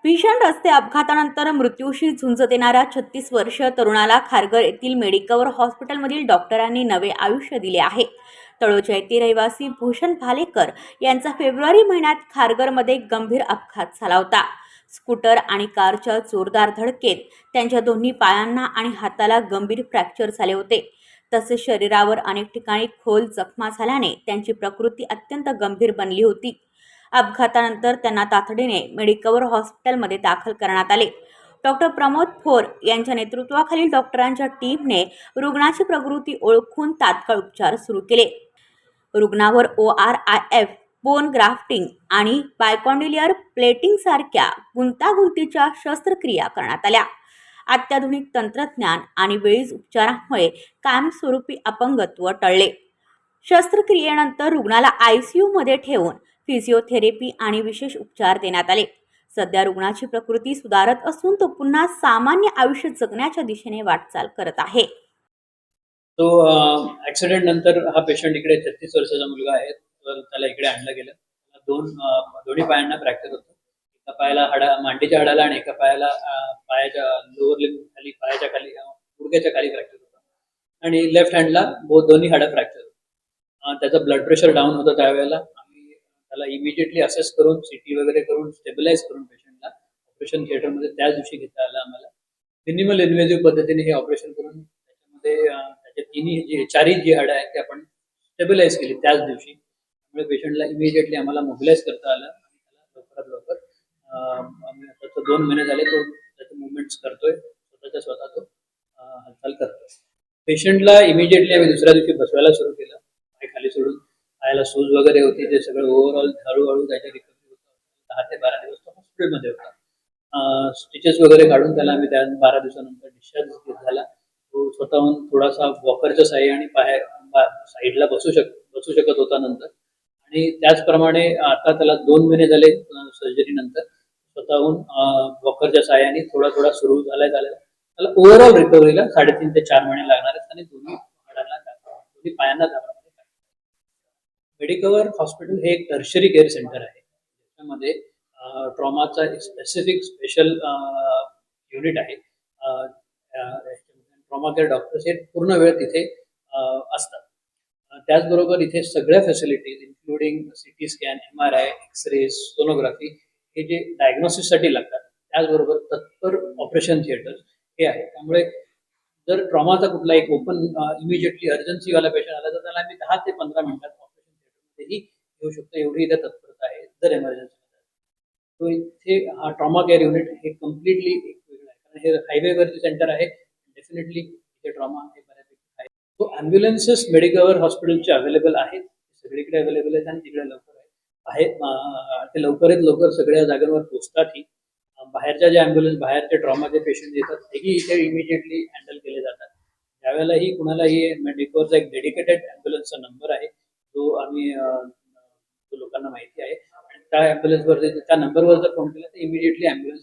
भीषण रस्ते अपघातानंतर मृत्यूशी झुंज देणाऱ्या 36 वर्षीय तरुणाला खारघर येथील मेडिकवर हॉस्पिटलमधील डॉक्टरांनी नवे आयुष्य दिले आहे. तळोजा येथील रहिवासी भूषण भालेकर यांचा फेब्रुवारी महिन्यात खारघरमध्ये गंभीर अपघात झाला होता. स्कूटर आणि कारच्या जोरदार धडकेत त्यांच्या दोन्ही पायांना आणि हाताला गंभीर फ्रॅक्चर झाले होते. तसेच शरीरावर अनेक ठिकाणी खोल जखमा झाल्याने त्यांची प्रकृती अत्यंत गंभीर बनली होती. अपघातानंतर त्यांना तातडीने मेडिकवर हॉस्पिटलमध्ये दाखल करण्यात आले. डॉक्टर प्रमोद फोर यांच्या नेतृत्वाखालील डॉक्टरांच्या टीमने रुग्णाची प्रकृती ओळखून तात्काळ उपचार सुरू केले. रुग्णावर ORIF, बोन ग्राफ्टिंग आणि बायकॉन्डिलियर प्लेटिंग सारख्या गुंतागुंतीच्या शस्त्रक्रिया करण्यात आल्या. अत्याधुनिक तंत्रज्ञान आणि वेळीच उपचारांमुळे कायमस्वरूपी अपंगत्व टळले. शस्त्रक्रियेनंतर रुग्णाला ICU मध्ये ठेवून फिजिओथेरपी आणि विशेष उपचार देण्यात आले. सध्या रुग्णाची प्रकृती सुधारत असून तो पुन्हा सामान्य आयुष्य जगण्याच्या दिशेने वाटचाल करत आहे. तो ऍक्सिडेंट नंतर हा पेशंट इकडे 36 वर्षाचा मुलगा आहे. तर त्याला इकडे आणलं गेलं. दोन्ही पायांना फ्रॅक्चर होतं. एका पायाला मांडीच्या हाडाला आणि एका पायाला पायाच्या लोअर लिंब खाली, पायाच्या खाली, गुडघ्याच्या खाली फ्रॅक्चर होतं आणि लेफ्ट हँडला दोन्ही हाडं फ्रॅक्चर होतं. त्याचं ब्लड प्रेशर डाऊन होतं त्यावेळेला. त्याला इमिजिएटली असेस करून CT वगैरे करून स्टेबिलाइज करून पेशंटला ऑपरेशन थिएटरमध्ये त्याच दिवशी घेता आलं आम्हाला. मिनिमल इन्व्हेजिव्ह पद्धतीने हे ऑपरेशन करून त्याच्यामध्ये त्याचे चारही जी हाडं आहेत ते आपण स्टेबिलाइज केली त्याच दिवशी. त्यामुळे पेशंटला इमिजिएटली आम्हाला मोबिलाइज करता आलं आणि त्याला लवकरात लवकर आम्ही आता 2 महिने झाले तो त्याचे मुवमेंट्स करतोय, स्वतः तो हालचाल करतोय. पेशंटला इमिजिएटली आम्ही दुसऱ्या दिवशी बसवायला सुरू केलं. पाय खाली सोडून, पायाला सूज वगैरे होती, ते सगळं ओव्हरऑल हळूहळू त्याच्या रिकव्हरी होतं. 10 ते 12 दिवस तो हॉस्पिटलमध्ये होता. स्टिचेस वगैरे काढून त्याला आम्ही त्या 12 दिवसानंतर डिस्चार्ज झाला. तो स्वतःहून थोडासा वॉकरच्या साहाय्याने साईडला बसू शकत होता नंतर. आणि त्याचप्रमाणे आता त्याला 2 महिने झाले सर्जरी नंतर स्वतःहून वॉकरच्या साहाय्याने थोडा सुरू झालाय. त्याला ओव्हरऑल रिकव्हरीला 3.5 ते 4 महिने लागणार आहेत आणि दोन्ही पायांना मेडिकवर हॉस्पिटल हे एक टर्शरी केअर सेंटर आहे. त्याच्यामध्ये ट्रॉमाचा एक स्पेशल युनिट आहे. ट्रॉमा केअर डॉक्टर्स हे पूर्ण वेळ तिथे असतात. त्याचबरोबर इथे सगळ्या facilities including CT scan, MRI, x ray, sonography हे जे डायग्नोसिससाठी लागतात, त्याचबरोबर तत्पर ऑपरेशन थिएटर्स हे आहे. त्यामुळे जर ट्रॉमाचा कुठला एक ओपन इमिजिएटली अर्जन्सीवाला पेशंट आला तर त्याला आम्ही 10 ते 15 मिनिटात येऊ शकतो, एवढी इथे तत्परता आहे जर एमर्जन्सी. तो इथे हा ट्रॉमा केअर युनिट हे कम्प्लिटली एक वेगळं आहे, कारण हे हायवेवरती सेंटर आहे. डेफिनेटली इथे ट्रॉमा हे बऱ्यापैकी आहे. तो ॲम्ब्युलन्सेस मेडिकवर हॉस्पिटलचे अवेलेबल आहेत, सगळीकडे अवेलेबल आहेत आणि तिकडे लवकर आहेत. ते लवकर सगळ्या जागांवर पोहोचतातही. बाहेरच्या ज्या ॲम्ब्युलन्स, बाहेरचे ट्रॉमाचे पेशंट येतात तेही इथे इमिजिएटली हँडल केले जातात. त्यावेळेलाही कुणालाही मेडिकवरचा एक डेडिकेटेड ॲम्ब्युलन्सचा नंबर आहे जो आम्ही लोकांना माहिती आहे आणि त्या ॲम्ब्युलन्सवर त्या नंबरवर जर फोन केला तर immediately ambulance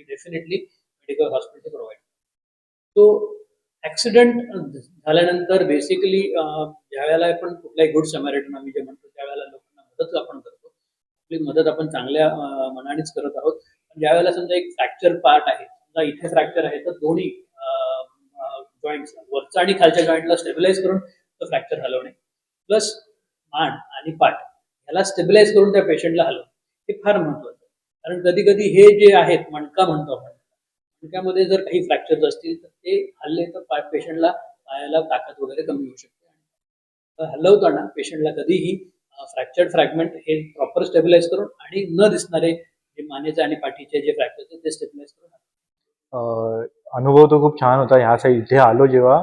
definitely medical hospital provide. तो ॲक्सिडेंट झाल्यानंतर बेसिकली ज्यावेळेला आपण कुठलाही गुड समॅरिटन आम्ही जे म्हणतो त्यावेळेला लोकांना मदत आपण करतो. आपली मदत आपण चांगल्या मनानेच करत आहोत. पण ज्यावेळेला समजा एक फ्रॅक्चर पार्ट आहे, समजा इथे फ्रॅक्चर आहे तर दोन्ही जॉईंट्स वरचा आणि खालच्या जॉईंटला स्टेबिलाइज करून तो फ्रॅक्चर हलवणे प्लस मान आणि पाठ ह्याला स्टेबिलाइज करून त्या पेशंटला हलवणे हे फार महत्वाचं आहे. कारण कधी हे जे आहेत मणका म्हणतो आपण, मणक्यामध्ये जर काही फ्रॅक्चर्स असतील तर ते हल्ले तर पेशंटला पायाला ताकद वगैरे कमी होऊ शकते. हलवताना पेशंटला कधीही फ्रॅक्चर्ड फ्रॅगमेंट हे प्रॉपर स्टेबिलाइज करून आणि न दिसणारे जे मानेचे आणि पाठीचे जे फ्रॅक्चर्स ते स्टेबिलाइज करून. अनुभव तो खूप छान होता. ह्या साईड इथे आलो जेव्हा,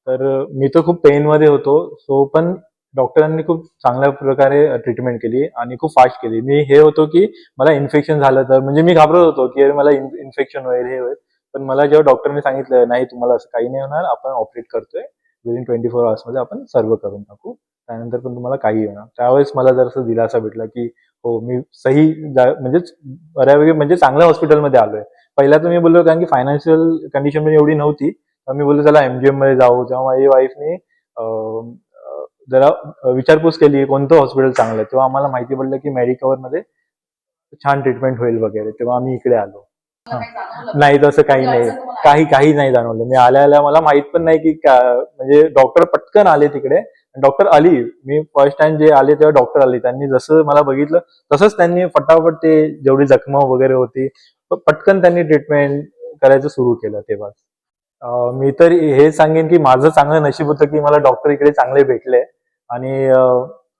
तर मी तर खूप पेनमध्ये होतो. सो पण डॉक्टरांनी खूप चांगल्या प्रकारे ट्रीटमेंट केली आणि खूप फास्ट केली. मी हे होतो की मला इन्फेक्शन झालं तर, म्हणजे मी घाबरत होतो की मला इन्फेक्शन होईल, हे होईल. पण मला जेव्हा डॉक्टरने सांगितलं नाही तुम्हाला असं काही नाही होणार, आपण ऑपरेट करतोय, विदिन 24 आवर्समध्ये आपण सर्व करून टाकू, त्यानंतर पण तुम्हाला काही होणार. त्यावेळेस मला जरासं दिलासा भेटला की हो मी सही म्हणजे बऱ्यापैकी म्हणजे चांगल्या हॉस्पिटलमध्ये आलोय. पहिला तर मी बोललो कारण की फायनान्शियल कंडिशन पण एवढी नव्हती, तर मी बोललो चला MGM मध्ये जाऊ. तेव्हा माझी वाईफने जरा विचारपूस केली कोणतं हॉस्पिटल चांगलं आहे. तेव्हा आम्हाला माहिती पडलं की मेडिकवर मध्ये छान ट्रीटमेंट होईल वगैरे. तेव्हा आम्ही इकडे आलो. नाही तसं काही नाही, काही नाही जाणवलं. मी आल्या मला माहित पण नाही की म्हणजे डॉक्टर पटकन आले तिकडे. डॉक्टर आली, मी फर्स्ट टाइम जे आले तेव्हा डॉक्टर आले. त्यांनी जसं मला बघितलं तसंच त्यांनी फटाफट ते जेवढी जखमा वगैरे होती पटकन त्यांनी ट्रीटमेंट करायचं सुरू केलं तेव्हा. मी तर हे सांगेन की माझं चांगलं नशीब होतं की मला डॉक्टर इकडे चांगले भेटले. आणि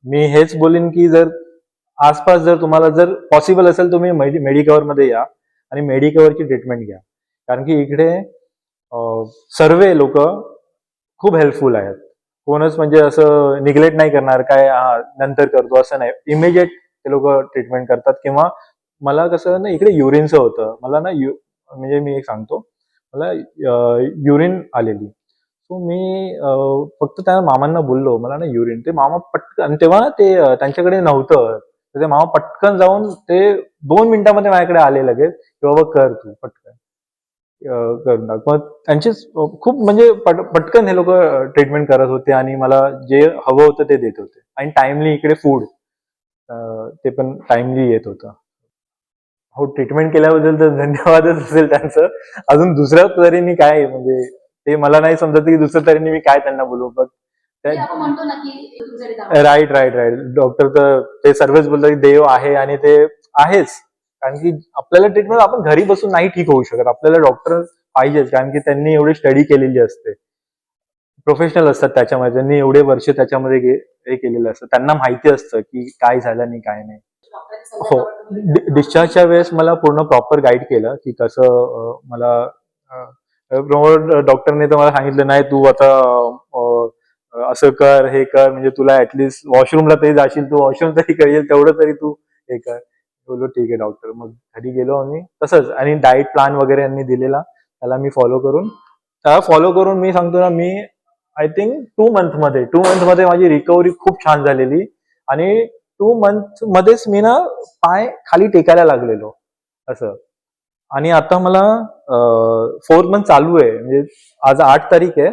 मी हेच बोलेन की जर आसपास जर तुम्हाला जर पॉसिबल असेल तुम्ही मेडिकवर मध्ये या आणि मेडिकवरची ट्रीटमेंट घ्या. कारण की इकडे सर्व लोक खूप हेल्पफुल आहेत. कोणच म्हणजे असं निग्लेक्ट नाही करणार, काय नंतर करतो असं नाही. इमिजिएट ते लोक ट्रीटमेंट करतात. किंवा मला कसं ना इकडे युरिनचं होतं, मला ना म्हणजे मी एक सांगतो, मला युरिन आलेली. सो मी फक्त त्या मामांना बोललो मला ना युरिन. ते मामा पटकन, तेव्हा ना ते त्यांच्याकडे नव्हतं, तर ते मामा पटकन जाऊन ते 2 मिनिटांमध्ये माझ्याकडे आले लगेच की बाबा कर तू पटकन करून टाक. मग त्यांचे खूप म्हणजे पटकन हे लोक ट्रीटमेंट करत होते आणि मला जे हवं होतं ते देत होते. आणि टाइमली इकडे फूड ते पण टाइमली येत होतं. हो, ट्रीटमेंट केल्याबद्दल तर धन्यवादच असेल त्यांचं. अजून दुसऱ्या तऱ्हेने काय म्हणजे ते मला नाही समजत की दुसऱ्या तऱ्हेने मी काय त्यांना बोलू. But right. डॉक्टर तर ते सर्वच बोलतात की देव आहे आणि ते आहेच. कारण की आपल्याला ट्रीटमेंट आपण घरी बसून नाही ठीक होऊ शकत. आपल्याला डॉक्टर पाहिजेच, कारण की त्यांनी एवढी स्टडी केलेली असते, प्रोफेशनल असतात त्याच्यामध्ये, त्यांनी एवढे वर्ष त्याच्यामध्ये हे केलेलं असतं, त्यांना माहिती असतं की काय झालं आणि काय नाही. हो, डिस्चार्जच्या वेळेस मला पूर्ण प्रॉपर गाईड केलं की कसं मला डॉक्टरने तर मला सांगितलं नाही तू आता असं कर हे कर, म्हणजे तुला ऍटलिस्ट वॉशरूमला तरी जाशील, तू वॉशरूम तरी करेल तेवढं तरी तू हे कर. बोललो ठीक आहे डॉक्टर. मग घरी गेलो आम्ही तसंच. आणि डाएट प्लॅन वगैरे यांनी दिलेला त्याला मी फॉलो करून मी सांगतो ना, मी आय थिंक 2 मंथ मध्ये माझी रिकव्हरी खूप छान झालेली. आणि 2 मंथ मध्येच मी ना पाय खाली टेकायला लागलेलो असं. आणि आता मला 4th मंथ चालू आहे, म्हणजे आज 8 तारीख आहे,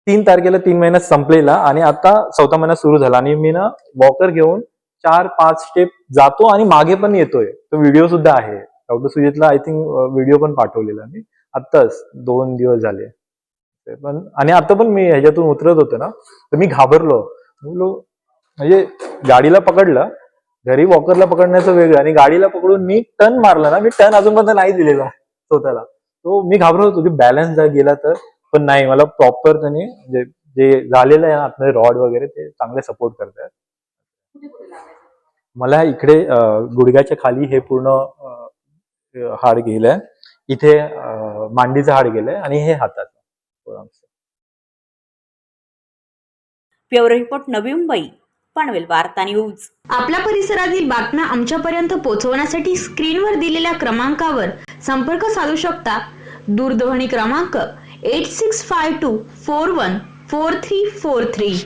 3 तारखेला 3 महिन्यात संपलेला आणि आता 4था महिना सुरू झाला. आणि मी ना वॉकर घेऊन 4-5 स्टेप जातो आणि मागे पण येतोय. तो व्हिडिओ सुद्धा आहे. डॉक्टर सुजितला आय थिंक व्हिडिओ पण पाठवलेला मी आत्ताच 2 दिवस झाले. पण आणि आता पण मी ह्याच्यातून उतरत होतो ना, तर मी घाबरलो. म्हणजे गाडीला पकडलं, घरी वॉकरला पकडण्याचं वेगळं आणि गाडीला पकडून मी टर्न मारला ना, मी टर्न अजूनपर्यंत नाही दिलेला स्वतःला. तो मी घाबरत होतो की बॅलन्स जर गेला तर. पण नाही, मला प्रॉपर त्याने म्हणजे जे झालेलं आहे आपले रॉड वगैरे ते चांगले सपोर्ट करतात. मला इकडे गुडघ्याच्या खाली हे पूर्ण हाड गेलंय, इथे मांडीचं हाड गेलंय आणि हे हाताचं. ब्युरो रिपोर्ट, नवी मुंबई, पनवेल वार्ता न्यूज. आपल्या परिसरातील बातम्या आमच्यापर्यंत पोहोचवण्यासाठी स्क्रीनवर दिलेल्या क्रमांकावर संपर्क साधू शकता. दूरध्वनी क्रमांक 8652414343.